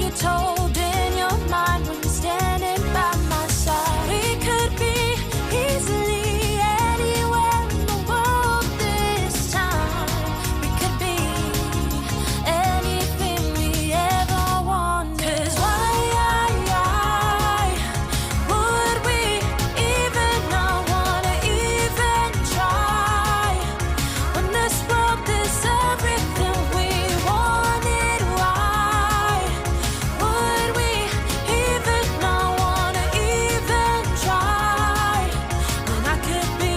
you told in your mind when you're standing by my side. We could be easily anywhere in the world this time. We could be anything we ever wanted. 'Cause why would we even not wanna even try when this world is everything we wanted? Why would we even not wanna even try when I could be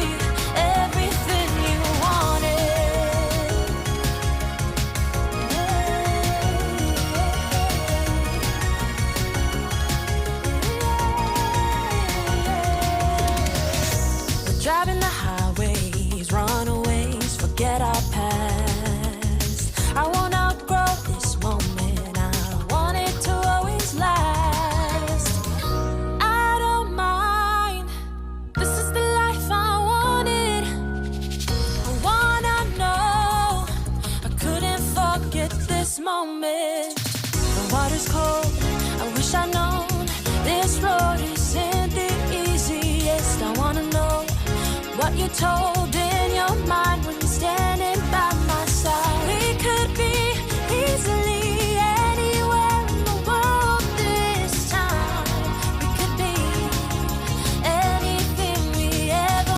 everything you wanted? We're driving the highways, runaways, forget our past. I won't outgrow this moment, I want it to always last. I don't mind, this is the life I wanted. I wanna know, I couldn't forget this moment. The water's cold, I wish I'd known this road isn't the easiest. I wanna know what you told in your mind when you stand